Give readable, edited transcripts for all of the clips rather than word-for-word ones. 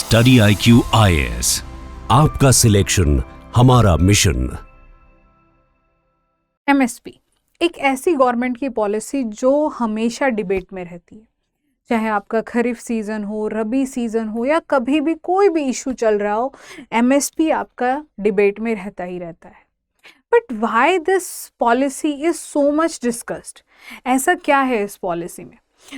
Study IQ IAS, आपका selection हमारा mission. MSP एक ऐसी गवर्नमेंट की पॉलिसी जो हमेशा डिबेट में रहती है, चाहे आपका खरीफ सीजन हो, रबी सीजन हो या कभी भी कोई भी इशू चल रहा हो, MSP आपका डिबेट में रहता ही रहता है। But why this policy is so much discussed? ऐसा क्या है इस पॉलिसी में?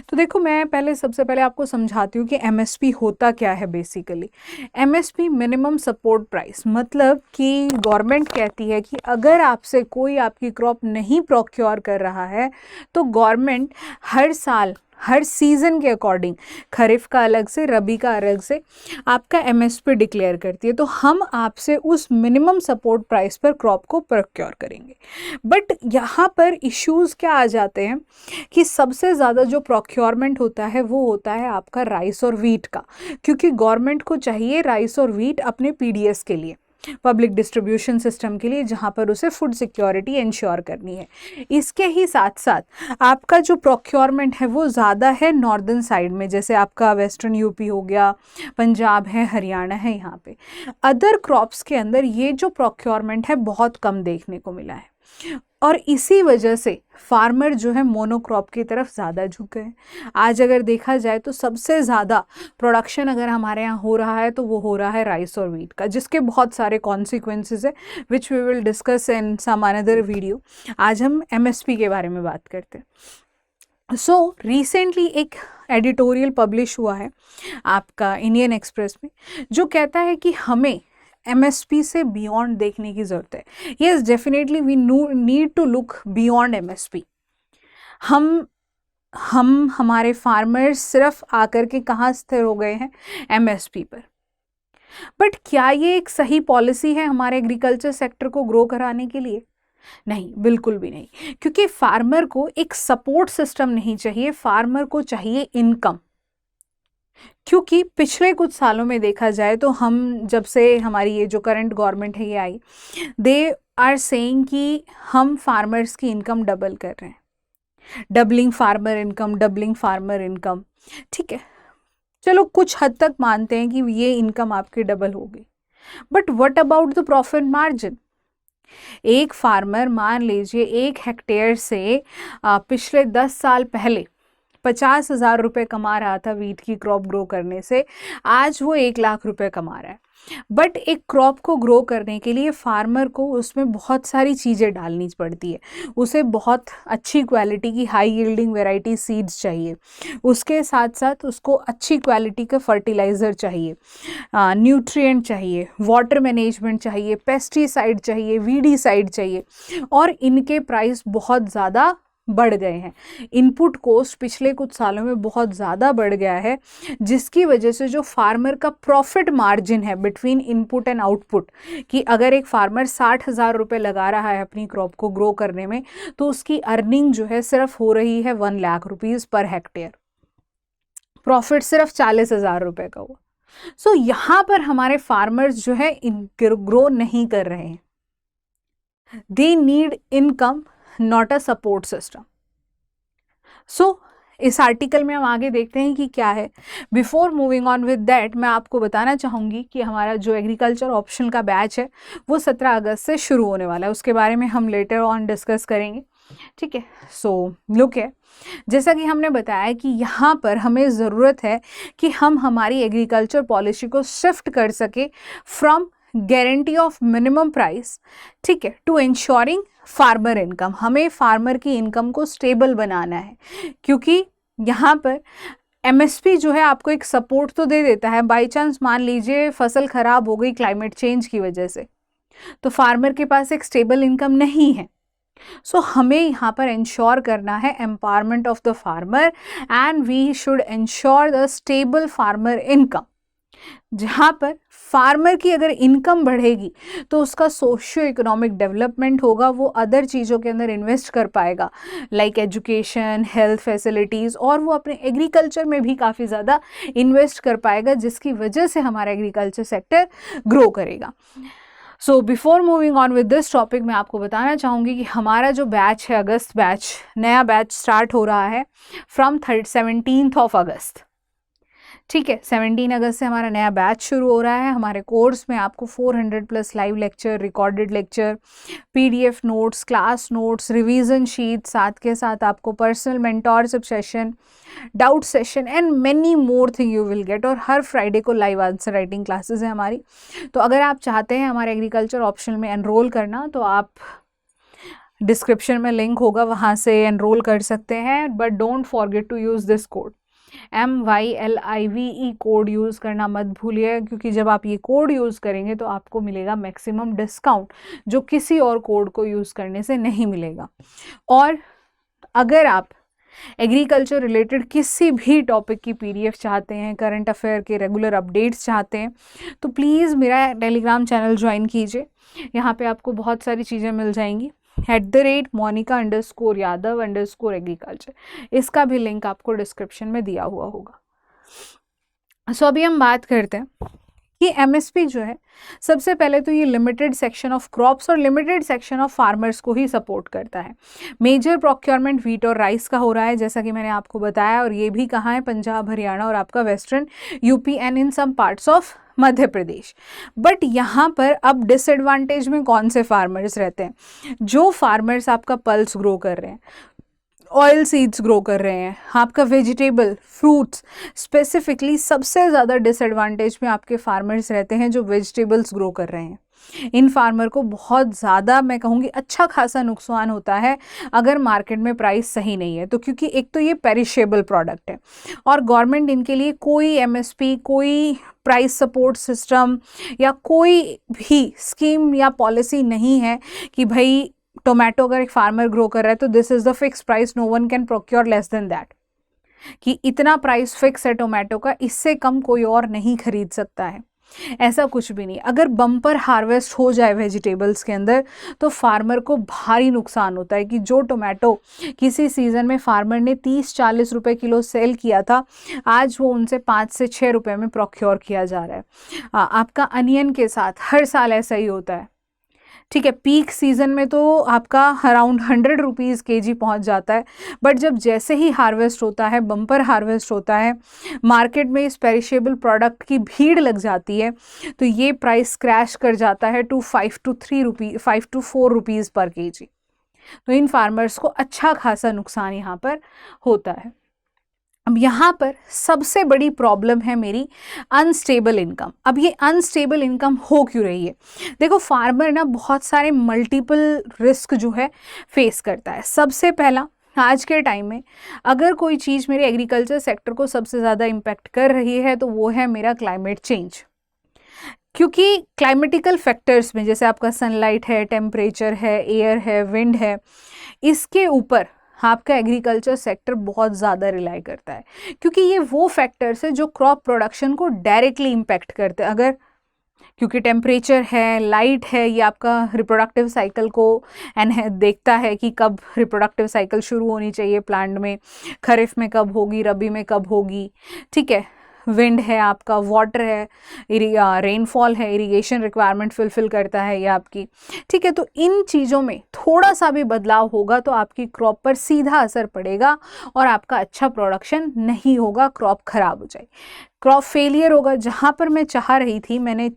तो देखो, मैं सबसे पहले आपको समझाती हूँ कि MSP होता क्या है। Basically MSP minimum support price, मतलब कि गवर्नमेंट कहती है कि अगर आपसे कोई आपकी क्रॉप नहीं प्रोक्योर कर रहा है तो गवर्नमेंट हर साल हर सीज़न के अकॉर्डिंग, खरीफ का अलग से, रबी का अलग से, आपका MSP डिक्लेयर करती है। तो हम आपसे उस मिनिमम सपोर्ट प्राइस पर क्रॉप को प्रोक्योर करेंगे। बट यहाँ पर इश्यूज़ क्या आ जाते हैं कि सबसे ज़्यादा जो प्रोक्योरमेंट होता है वो होता है आपका राइस और वीट का, क्योंकि गवर्नमेंट को चाहिए राइस और वीट अपने PDS के लिए, पब्लिक डिस्ट्रीब्यूशन सिस्टम के लिए, जहाँ पर उसे फूड सिक्योरिटी इंश्योर करनी है। इसके ही साथ साथ आपका जो प्रोक्योरमेंट है वो ज़्यादा है नॉर्दर्न साइड में, जैसे आपका वेस्टर्न UP हो गया, पंजाब है, हरियाणा है। यहाँ पे अदर क्रॉप्स के अंदर ये जो प्रोक्योरमेंट है बहुत कम देखने को मिला है, और इसी वजह से फार्मर जो है मोनोक्रॉप की तरफ ज़्यादा झुक गए। आज अगर देखा जाए तो सबसे ज़्यादा प्रोडक्शन अगर हमारे यहाँ हो रहा है तो वो हो रहा है राइस और वीट का, जिसके बहुत सारे कॉन्सिक्वेंसेस है which we will discuss in some another video. आज हम MSP के बारे में बात करते हैं। सो रिसेंटली एक एडिटोरियल पब्लिश हुआ है आपका इंडियन एक्सप्रेस में, जो कहता है कि हमें MSP से बियॉन्ड देखने की ज़रूरत है। Yes, definitely we need to look beyond MSP। हम हमारे फार्मर्स सिर्फ आकर के कहाँ स्थिर हो गए हैं? MSP पर। बट क्या ये एक सही पॉलिसी है हमारे एग्रीकल्चर सेक्टर को ग्रो कराने के लिए? नहीं, बिल्कुल भी नहीं, क्योंकि फार्मर को एक सपोर्ट सिस्टम नहीं चाहिए, फार्मर को चाहिए इनकम। क्योंकि पिछले कुछ सालों में देखा जाए तो हम जब से हमारी ये जो करंट गवर्नमेंट है ये आई, दे आर सेइंग कि हम फार्मर्स की इनकम डबल कर रहे हैं, डबलिंग फार्मर इनकम। ठीक है, चलो कुछ हद तक मानते हैं कि ये इनकम आपकी डबल होगी, but what about the profit margin? एक फार्मर, मान लीजिए 1 हेक्टेयर से पिछले 10 साल पहले 50,000 रुपये कमा रहा था वीट की क्रॉप ग्रो करने से, आज वो 1 लाख रुपए कमा रहा है। बट एक क्रॉप को ग्रो करने के लिए फार्मर को उसमें बहुत सारी चीज़ें डालनी पड़ती है। उसे बहुत अच्छी क्वालिटी की हाई यील्डिंग वैरायटी सीड्स चाहिए, उसके साथ साथ उसको अच्छी क्वालिटी का फर्टिलाइज़र चाहिए, न्यूट्रिएंट चाहिए, वाटर मैनेजमेंट चाहिए, पेस्टिसाइड चाहिए, वीडीसाइड चाहिए, और इनके प्राइस बहुत ज़्यादा बढ़ गए हैं। इनपुट कॉस्ट पिछले कुछ सालों में बहुत ज़्यादा बढ़ गया है, जिसकी वजह से जो फार्मर का प्रॉफिट मार्जिन है बिटवीन इनपुट एंड आउटपुट, कि अगर एक फार्मर 60,000 रुपये लगा रहा है अपनी क्रॉप को ग्रो करने में, तो उसकी अर्निंग जो है सिर्फ हो रही है 1 lakh rupees per hectare, profit सिर्फ 40,000 रुपये का हुआ। सो यहाँ पर हमारे फार्मर्स जो है ग्रो नहीं कर रहे हैं। They need income, not a support system. So इस आर्टिकल में हम आगे देखते हैं कि क्या है। Before moving on with that, मैं आपको बताना चाहूँगी कि हमारा जो एग्रीकल्चर ऑप्शनल का बैच है वो 17 अगस्त से शुरू होने वाला है, उसके बारे में हम लेटर ऑन डिस्कस करेंगे। ठीक है, सो लुक है, जैसा कि हमने बताया कि यहाँ पर हमें ज़रूरत है कि हम हमारी एग्रीकल्चर पॉलिसी को शिफ्ट कर सके from guarantee of minimum price, ठीक है, टू इंश्योरिंग फार्मर इनकम। हमें फार्मर की इनकम को स्टेबल बनाना है, क्योंकि यहाँ पर MSP जो है आपको एक सपोर्ट तो दे देता है। बाई चांस मान लीजिए फसल खराब हो गई क्लाइमेट चेंज की वजह से, तो फार्मर के पास एक स्टेबल इनकम नहीं है। सो हमें यहाँ पर इंश्योर करना है empowerment of the farmer, and we should ensure the stable farmer income, जहाँ पर फार्मर की अगर इनकम बढ़ेगी तो उसका सोशियो इकोनॉमिक डेवलपमेंट होगा, वो अदर चीज़ों के अंदर इन्वेस्ट कर पाएगा, लाइक एजुकेशन, हेल्थ फैसिलिटीज़, और वो अपने एग्रीकल्चर में भी काफ़ी ज़्यादा इन्वेस्ट कर पाएगा, जिसकी वजह से हमारा एग्रीकल्चर सेक्टर ग्रो करेगा। So before moving on with this topic, मैं आपको बताना चाहूँगी कि हमारा जो बैच है, अगस्त बैच, नया बैच स्टार्ट हो रहा है फ्रॉम 17 अगस्त। ठीक है, 17 अगस्त से हमारा नया बैच शुरू हो रहा है। हमारे कोर्स में आपको 400 plus live lecture, recorded lecture, PDF notes, class notes, revision sheet, साथ के साथ आपको personal mentorship session, doubt session and many more thing you will get. और हर फ्राइडे को लाइव आंसर राइटिंग क्लासेस है हमारी। तो अगर आप चाहते हैं हमारे एग्रीकल्चर ऑप्शनल में एनरोल करना, तो आप डिस्क्रिप्शन में लिंक होगा, वहाँ से एनरोल कर सकते हैं। But don't forget to use this code MYLIVE code use करना मत भूलिए, क्योंकि जब आप ये कोड यूज़ करेंगे तो आपको मिलेगा मैक्सिमम डिस्काउंट, जो किसी और कोड को यूज़ करने से नहीं मिलेगा। और अगर आप एग्रीकल्चर रिलेटेड किसी भी टॉपिक की PDF चाहते हैं, करंट अफेयर के रेगुलर अपडेट्स चाहते हैं, तो प्लीज़ मेरा टेलीग्राम चैनल ज्वाइन कीजिए। यहाँ पे आपको बहुत सारी चीज़ें मिल जाएंगी। @monica_yadav_agriculture, इसका भी लिंक आपको डिस्क्रिप्शन में दिया हुआ होगा। सो अभी हम बात करते हैं कि MSP जो है, सबसे पहले तो ये लिमिटेड सेक्शन ऑफ क्रॉप्स और लिमिटेड सेक्शन ऑफ फार्मर्स को ही सपोर्ट करता है। मेजर प्रोक्योरमेंट व्हीट और राइस का हो रहा है, जैसा कि मैंने आपको बताया, और ये भी कहाँ है, पंजाब, हरियाणा और आपका western UP and in some parts of Madhya Pradesh. But यहाँ पर अब डिसएडवांटेज में कौन से फार्मर्स रहते हैं? जो फार्मर्स आपका पल्स ग्रो कर रहे हैं, ऑयल सीड्स ग्रो कर रहे हैं, आपका वेजिटेबल, फ्रूट्स, स्पेसिफिकली सबसे ज़्यादा डिसएडवांटेज में आपके फार्मर्स रहते हैं जो वेजिटेबल्स ग्रो कर रहे हैं। इन फार्मर को बहुत ज़्यादा, मैं कहूँगी अच्छा खासा नुकसान होता है अगर मार्केट में प्राइस सही नहीं है। तो क्योंकि एक तो ये पेरिशेबल प्रोडक्ट है और गवर्नमेंट इनके लिए कोई MSP, कोई प्राइस सपोर्ट सिस्टम या कोई भी स्कीम या पॉलिसी नहीं है कि भाई टोमेटो अगर एक फार्मर ग्रो कर रहा है तो this is the fix price, no one can procure less than that, कि इतना प्राइस फिक्स है टोमेटो का, इससे कम कोई और नहीं खरीद सकता है। ऐसा कुछ भी नहीं। अगर बम्पर हार्वेस्ट हो जाए वेजिटेबल्स के अंदर तो फार्मर को भारी नुकसान होता है, कि जो टोमेटो किसी सीज़न में फार्मर ने 30-40 रुपए किलो सेल किया था, आज वो उनसे 5 से 6 रुपए में प्रोक्योर किया जा रहा है। आपका अनियन के साथ हर साल ऐसा ही होता है। ठीक है, पीक सीज़न में तो आपका अराउंड 100 रुपीज़ kg पहुंच जाता है, बट जब जैसे ही हार्वेस्ट होता है, बम्पर हार्वेस्ट होता है, मार्केट में इस पेरिशेबल प्रोडक्ट की भीड़ लग जाती है, तो ये प्राइस क्रैश कर जाता है टू 5 to 4 रुपीज़ पर kg। तो इन फार्मर्स को अच्छा खासा नुकसान यहाँ पर होता है। अब यहाँ पर सबसे बड़ी प्रॉब्लम है मेरी अनस्टेबल इनकम। अब ये अनस्टेबल इनकम हो क्यों रही है? देखो, फार्मर ना बहुत सारे मल्टीपल रिस्क जो है फेस करता है। सबसे पहला, आज के टाइम में अगर कोई चीज़ मेरे एग्रीकल्चर सेक्टर को सबसे ज़्यादा इम्पैक्ट कर रही है तो वो है मेरा क्लाइमेट चेंज। क्योंकि क्लाइमेटिकल फैक्टर्स में जैसे आपका सनलाइट है, टेम्परेचर है, एयर है, विंड है, इसके ऊपर आपका एग्रीकल्चर सेक्टर बहुत ज़्यादा रिलाई करता है, क्योंकि ये वो फैक्टर्स है जो क्रॉप प्रोडक्शन को डायरेक्टली इम्पैक्ट करते हैं। अगर क्योंकि टेम्परेचर है, लाइट है, ये आपका रिप्रोडक्टिव साइकिल को देखता है कि कब रिप्रोडक्टिव साइकिल शुरू होनी चाहिए प्लांट में, खरीफ में कब होगी, रबी में कब होगी। ठीक है, विंड है आपका, वाटर है, रेनफॉल है, इरिगेशन रिक्वायरमेंट फुलफिल करता है ये आपकी। ठीक है, तो इन चीज़ों में थोड़ा सा भी बदलाव होगा तो आपकी क्रॉप पर सीधा असर पड़ेगा और आपका अच्छा प्रोडक्शन नहीं होगा, क्रॉप खराब हो जाएगी, क्रॉप फेलियर होगा। जहाँ पर मैं चाह रही थी, मैंने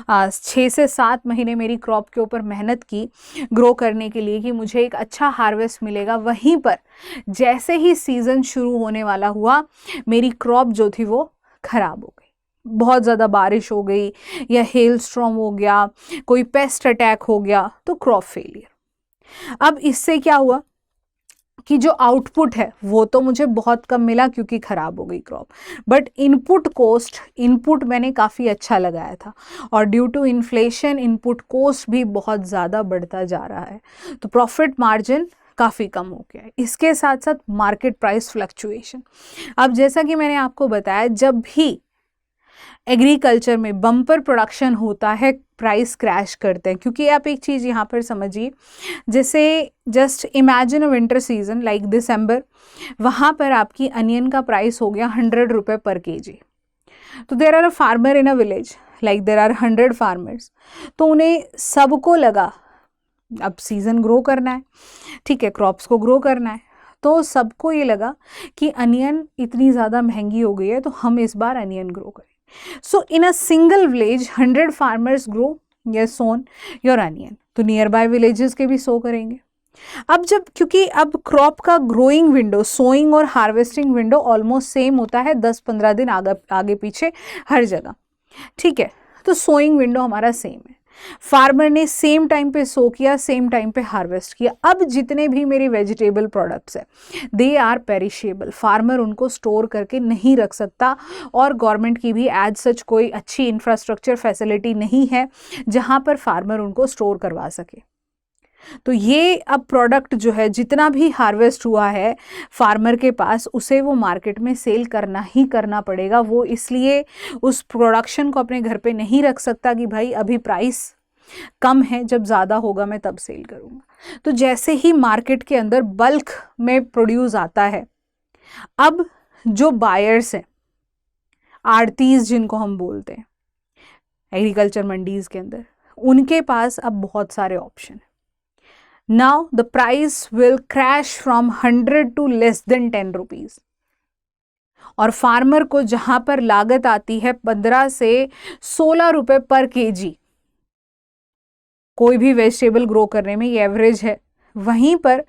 6 से 7 महीने मेरी क्रॉप के ऊपर मेहनत की ग्रो करने के लिए कि मुझे एक अच्छा हार्वेस्ट मिलेगा, वहीं पर जैसे ही सीज़न शुरू होने वाला हुआ मेरी क्रॉप जो थी वो खराब हो गई। बहुत ज़्यादा बारिश हो गई या हेल स्टॉर्म हो गया, कोई पेस्ट अटैक हो गया, तो क्रॉप फेलियर। अब इससे क्या हुआ कि जो आउटपुट है वो तो मुझे बहुत कम मिला क्योंकि ख़राब हो गई क्रॉप, बट इनपुट मैंने काफ़ी अच्छा लगाया था और due to inflation input cost भी बहुत ज़्यादा बढ़ता जा रहा है, तो प्रॉफिट मार्जिन काफ़ी कम हो गया है। इसके साथ साथ मार्केट प्राइस फ्लक्चुएशन। अब जैसा कि मैंने आपको बताया, जब भी एग्रीकल्चर में बम्पर प्रोडक्शन होता है प्राइस क्रैश करते हैं, क्योंकि आप एक चीज़ यहाँ पर समझिए, जैसे just imagine a winter season like December, वहाँ पर आपकी अनियन का प्राइस हो गया 100 रुपये पर kg। तो there are a farmer in a village, like there are 100 farmers, तो उन्हें सबको लगा अब सीज़न ग्रो करना है, ठीक है, क्रॉप्स को ग्रो करना है, तो सबको ये लगा कि अनियन इतनी ज़्यादा महंगी हो गई है तो हम इस बार अनियन ग्रो करें। So in a single village 100 farmers grow या सोन योर अनियन, तो नियर बाय विलेजेस के भी सो करेंगे। अब क्योंकि अब क्रॉप का ग्रोइंग विंडो, सोइंग और हार्वेस्टिंग विंडो ऑलमोस्ट सेम होता है, 10-15 दिन आगे पीछे हर जगह, ठीक है। तो सोइंग विंडो हमारा सेम है, फार्मर ने सेम टाइम पे सो किया, सेम टाइम पे हार्वेस्ट किया। अब जितने भी मेरे वेजिटेबल प्रोडक्ट्स हैं दे आर पेरिशेबल, फार्मर उनको स्टोर करके नहीं रख सकता, और गवर्नमेंट की भी एज सच कोई अच्छी इंफ्रास्ट्रक्चर फैसिलिटी नहीं है जहां पर फार्मर उनको स्टोर करवा सके। तो ये अब प्रोडक्ट जो है जितना भी हार्वेस्ट हुआ है फार्मर के पास, उसे वो मार्केट में सेल करना ही करना पड़ेगा। वो इसलिए उस प्रोडक्शन को अपने घर पे नहीं रख सकता कि भाई अभी प्राइस कम है, जब ज़्यादा होगा मैं तब सेल करूँगा। तो जैसे ही मार्केट के अंदर बल्क में प्रोड्यूस आता है, अब जो बायर्स हैं, आड़तीस जिनको हम बोलते हैं एग्रीकल्चर मंडीज़ के अंदर, उनके पास अब बहुत सारे ऑप्शन हैं। Now the price will crash from 100 to less than 10 rupees, और फार्मर को जहां पर लागत आती है 15 से 16 रुपए पर केजी, कोई भी वेजिटेबल ग्रो करने में ये एवरेज है, वहीं पर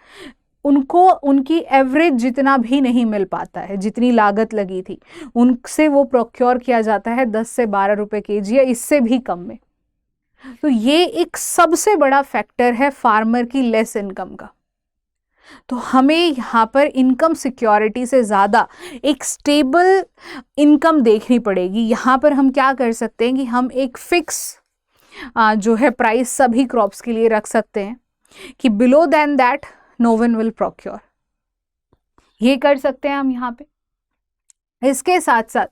उनको उनकी एवरेज जितना भी नहीं मिल पाता है, जितनी लागत लगी थी उनसे वो प्रोक्योर किया जाता है 10 से 12 रुपए केजी या इससे भी कम में। तो ये एक सबसे बड़ा फैक्टर है फार्मर की लेस इनकम का। तो हमें यहाँ पर इनकम सिक्योरिटी से ज़्यादा एक स्टेबल इनकम देखनी पड़ेगी। यहाँ पर हम क्या कर सकते हैं कि हम एक फिक्स जो है प्राइस सभी क्रॉप्स के लिए रख सकते हैं कि below than that no one will procure, ये कर सकते हैं हम यहाँ पे। इसके साथ साथ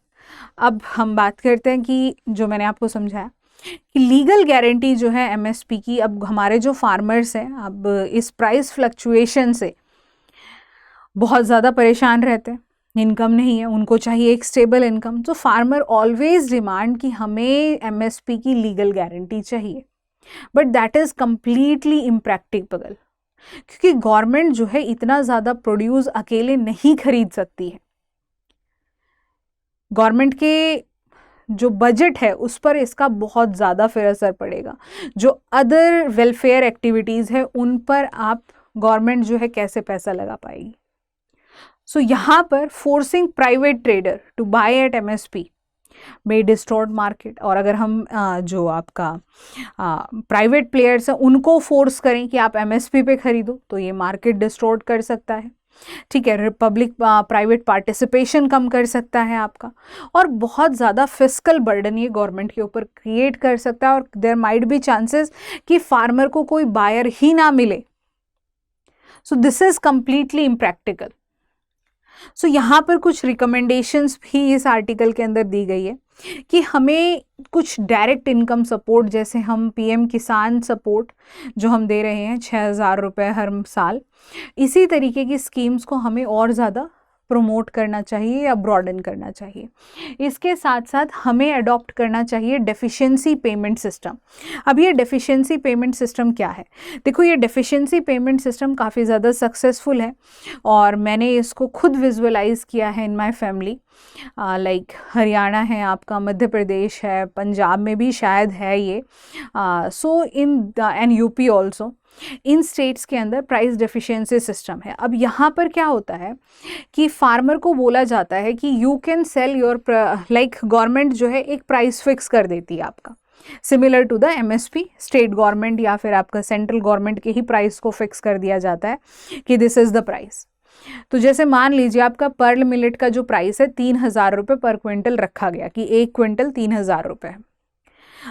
अब हम बात करते हैं कि जो मैंने आपको समझाया कि लीगल गारंटी जो है एमएसपी की, अब हमारे जो फार्मर्स हैं अब इस प्राइस फ्लक्चुएशन से बहुत ज़्यादा परेशान रहते हैं, इनकम नहीं है, उनको चाहिए एक स्टेबल इनकम। तो फार्मर ऑलवेज डिमांड कि हमें एमएसपी की लीगल गारंटी चाहिए, but that is completely impractical, क्योंकि गवर्नमेंट जो है इतना ज़्यादा प्रोड्यूस अकेले नहीं खरीद सकती है। गवर्नमेंट के जो बजट है उस पर इसका बहुत ज़्यादा फिर असर पड़ेगा। जो अदर वेलफेयर एक्टिविटीज़ है उन पर आप गवर्नमेंट जो है कैसे पैसा लगा पाएगी। सो यहाँ पर forcing private trader to buy at MSP may distort market, और अगर हम जो आपका प्राइवेट प्लेयर्स हैं उनको फोर्स करें कि आप एमएसपी पे खरीदो तो ये मार्केट डिस्टॉर्ट कर सकता है, ठीक है। पब्लिक प्राइवेट पार्टिसिपेशन कम कर सकता है आपका, और बहुत ज़्यादा फिस्कल बर्डन ये गवर्नमेंट के ऊपर क्रिएट कर सकता है, और देयर माइट बी चांसेस कि फार्मर को कोई बायर ही ना मिले। So this is completely impractical. So यहाँ पर कुछ रिकमेंडेशंस भी इस आर्टिकल के अंदर दी गई है कि हमें कुछ डायरेक्ट इनकम सपोर्ट, जैसे हम पीएम किसान सपोर्ट जो हम दे रहे हैं 6,000 रुपये हर साल, इसी तरीके की स्कीम्स को हमें और ज़्यादा प्रमोट करना चाहिए या ब्रॉडन करना चाहिए। इसके साथ साथ हमें अडॉप्ट करना चाहिए डेफिशिएंसी पेमेंट सिस्टम। अब ये डेफिशिएंसी पेमेंट सिस्टम क्या है? देखो, ये डेफिशिएंसी पेमेंट सिस्टम काफ़ी ज़्यादा सक्सेसफुल है और मैंने इसको खुद विजुअलाइज किया है in my family. Like Haryana है आपका, मध्य प्रदेश है, पंजाब में भी शायद है ये, so in and UP also, in states के अंदर प्राइस डेफिशिएंसी सिस्टम है। अब यहाँ पर क्या होता है कि फार्मर को बोला जाता है कि you can sell your, like government जो है एक प्राइस फिक्स कर देती है आपका, similar to the MSP. State government या फिर आपका सेंट्रल गवर्नमेंट के ही प्राइस को फिक्स कर दिया जाता है कि दिस इज़ द प्राइस। तो जैसे मान लीजिए आपका पर्ल मिलेट का जो प्राइस है 3,000 रुपये पर क्विंटल रखा गया कि 1 क्विंटल 3,000 रुपये है।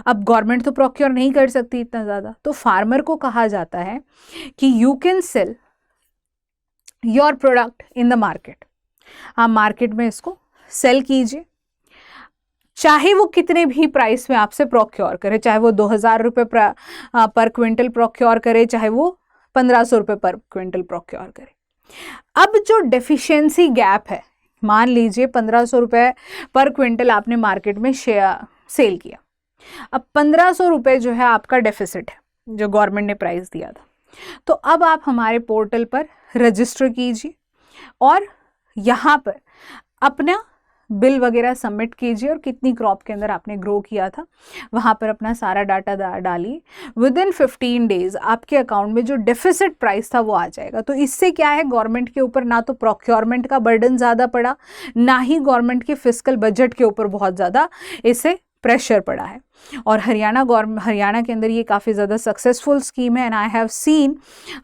अब गवर्नमेंट तो प्रोक्योर नहीं कर सकती इतना ज़्यादा, तो फार्मर को कहा जाता है कि you can sell your product in the market. आप मार्केट में इसको सेल कीजिए, चाहे वो कितने भी प्राइस में आपसे प्रोक्योर करे, चाहे वो 2,000 रुपये पर क्विंटल प्रोक्योर करे, चाहे वो 1,500 रुपये पर क्विंटल प्रोक्योर करे। अब जो डेफिशिएंसी गैप है, मान लीजिए 1,500 रुपये पर क्विंटल आपने मार्केट में सेल किया, अब 1,500 रुपये जो है आपका डेफिसिट है जो गवर्नमेंट ने प्राइस दिया था। तो अब आप हमारे पोर्टल पर रजिस्टर कीजिए और यहाँ पर अपना बिल वगैरह सबमिट कीजिए और कितनी क्रॉप के अंदर आपने ग्रो किया था वहाँ पर अपना सारा डाटा डालिए। विद इन 15 डेज आपके अकाउंट में जो डेफिसिट प्राइस था वो आ जाएगा। तो इससे क्या है, गवर्नमेंट के ऊपर ना तो प्रोक्योरमेंट का बर्डन ज़्यादा पड़ा, ना ही गवर्नमेंट के फिस्कल बजट के ऊपर बहुत ज़्यादा इससे प्रेशर पड़ा है। और हरियाणा के अंदर ये काफ़ी ज़्यादा सक्सेसफुल स्कीम है and I have seen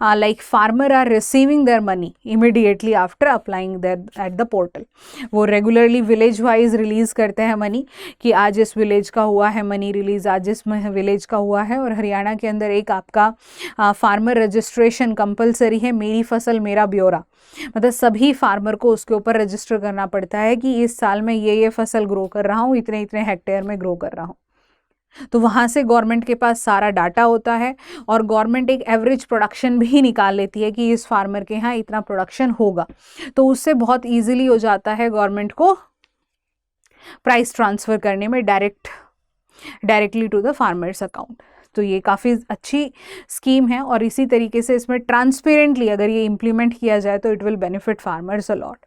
like farmer are receiving their money immediately after applying there at the portal. वो रेगुलरली विलेज वाइज रिलीज़ करते हैं मनी कि आज इस विलेज का हुआ है मनी रिलीज़, आज इस विलेज का हुआ है। और हरियाणा के अंदर एक आपका फार्मर रजिस्ट्रेशन कंपलसरी है, मेरी फसल मेरा ब्यौरा, मतलब सभी फार्मर को उसके ऊपर रजिस्टर करना पड़ता है कि इस साल में ये फसल ग्रो कर रहा हूँ, इतने इतने हेक्टेयर में ग्रो कर रहा हूँ। तो वहाँ से गवर्नमेंट के पास सारा डाटा होता है और गवर्नमेंट एक एवरेज प्रोडक्शन भी निकाल लेती है कि इस फार्मर के यहाँ इतना प्रोडक्शन होगा। तो उससे बहुत इजीली हो जाता है गवर्नमेंट को प्राइस ट्रांसफ़र करने में directly to the farmers account. तो ये काफ़ी अच्छी स्कीम है और इसी तरीके से इसमें ट्रांसपेरेंटली अगर ये इम्प्लीमेंट किया जाए तो it will benefit farmers a lot.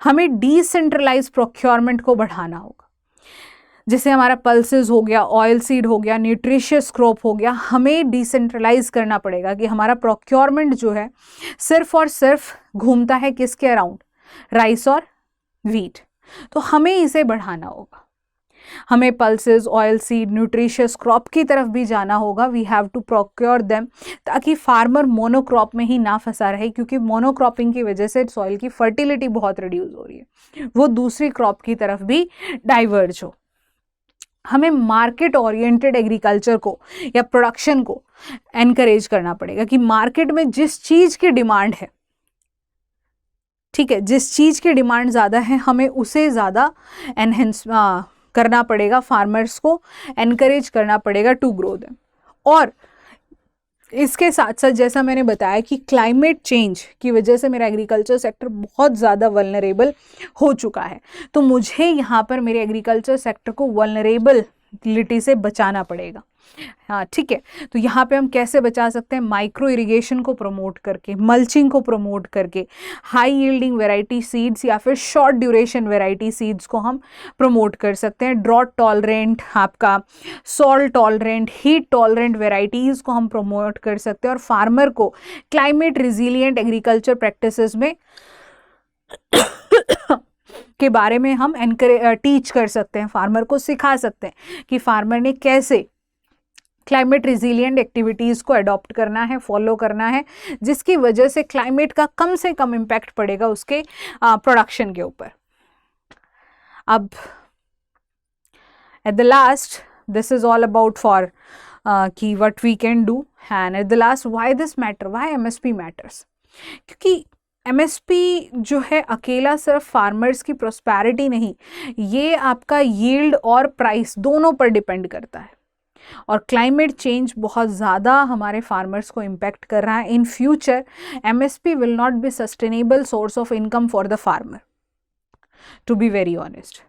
हमें डिसेंट्रलाइज प्रोक्योरमेंट को बढ़ाना होगा। जैसे हमारा पल्सेस हो गया, ऑयल सीड हो गया, न्यूट्रिशियस क्रॉप हो गया, हमें डिसेंट्रलाइज करना पड़ेगा कि हमारा प्रोक्योरमेंट जो है सिर्फ और सिर्फ घूमता है किसके अराउंड, राइस और व्हीट। तो हमें इसे बढ़ाना होगा। हमें pulses, oil seed, nutritious crop की तरफ भी जाना होगा। We have to procure them ताकि फार्मर मोनोक्रॉप में ही ना फंसा रहे, क्योंकि मोनोक्रॉपिंग की वजह से सॉइल की फर्टिलिटी बहुत रिड्यूस हो रही है, वो दूसरी क्रॉप की तरफ भी डाइवर्ज हो। हमें मार्केट ओरिएंटेड एग्रीकल्चर को या प्रोडक्शन को एनकरेज करना पड़ेगा कि मार्केट में जिस चीज़ की डिमांड है, ठीक है, जिस चीज़ की डिमांड ज़्यादा है हमें उसे ज़्यादा एनहेंस करना पड़ेगा, फार्मर्स को एनकरेज करना पड़ेगा टू ग्रो देम। और इसके साथ साथ जैसा मैंने बताया कि क्लाइमेट चेंज की वजह से मेरा एग्रीकल्चर सेक्टर बहुत ज़्यादा वल्नरेबल हो चुका है। तो मुझे यहाँ पर मेरे एग्रीकल्चर सेक्टर को वल्नरेबिलिटी से बचाना पड़ेगा। हाँ, ठीक है। तो यहाँ पे हम कैसे बचा सकते हैं? माइक्रो इरिगेशन को प्रमोट करके, मल्चिंग को प्रमोट करके, हाई यील्डिंग वेराइटी सीड्स या फिर शॉर्ट ड्यूरेशन वेराइटी सीड्स को हम प्रमोट कर सकते हैं। ड्रॉट टॉलरेंट, आपका salt tolerant, heat tolerant varieties को हम प्रमोट कर सकते हैं और फार्मर को क्लाइमेट रिजिलियंट एग्रीकल्चर प्रैक्टिसेस में के बारे में हम टीच कर सकते हैं, फार्मर को सिखा सकते हैं कि फार्मर ने कैसे क्लाइमेट रिजिलियंट एक्टिविटीज़ को अडॉप्ट करना है, फॉलो करना है, जिसकी वजह से क्लाइमेट का कम से कम इम्पैक्ट पड़ेगा उसके प्रोडक्शन के ऊपर। अब at the last this is all about for कि what we can do and at the last why this matter, why MSP matters. क्योंकि एमएसपी जो है अकेला सिर्फ फार्मर्स की प्रॉस्पेरिटी नहीं, ये आपका यील्ड और प्राइस दोनों पर डिपेंड करता है। और क्लाइमेट चेंज बहुत ज़्यादा हमारे फार्मर्स को इम्पैक्ट कर रहा है। In future MSP will not be sustainable source of income for the farmer, to be very honest.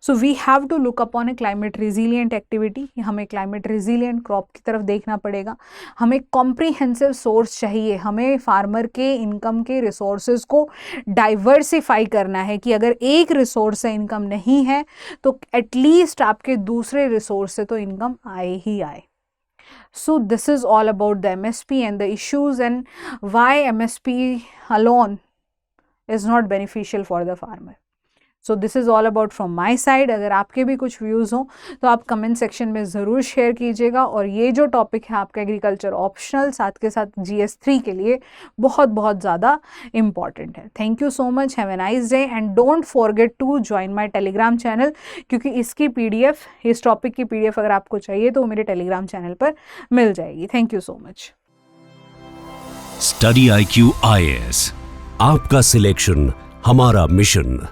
So we have to look upon a climate resilient activity. हमें climate resilient crop की तरफ देखना पड़ेगा। हमें comprehensive source चाहिए। हमें farmer के income के रिसोर्सेज को डाइवर्सिफाई करना है कि अगर एक रिसोर्स से इनकम नहीं है तो एटलीस्ट आपके दूसरे रिसोर्स से तो इनकम आए ही आए। So this is all about the MSP and the issues and why MSP alone is not beneficial for the farmer. So this is all about from my side. अगर आपके भी कुछ व्यूज़ हों तो आप कमेंट सेक्शन में ज़रूर share कीजिएगा। और ये जो टॉपिक है आपका एग्रीकल्चर ऑप्शनल, साथ के साथ GS3 के लिए बहुत बहुत ज़्यादा इम्पॉर्टेंट है। Thank you so much, have a nice day and don't forget to join my Telegram channel, क्योंकि इसकी PDF, इस टॉपिक की PDF अगर आपको चाहिए तो मेरे टेलीग्राम चैनल पर मिल जाएगी। Thank you so much. Study IQ IAS, आपका सिलेक्शन हमारा मिशन।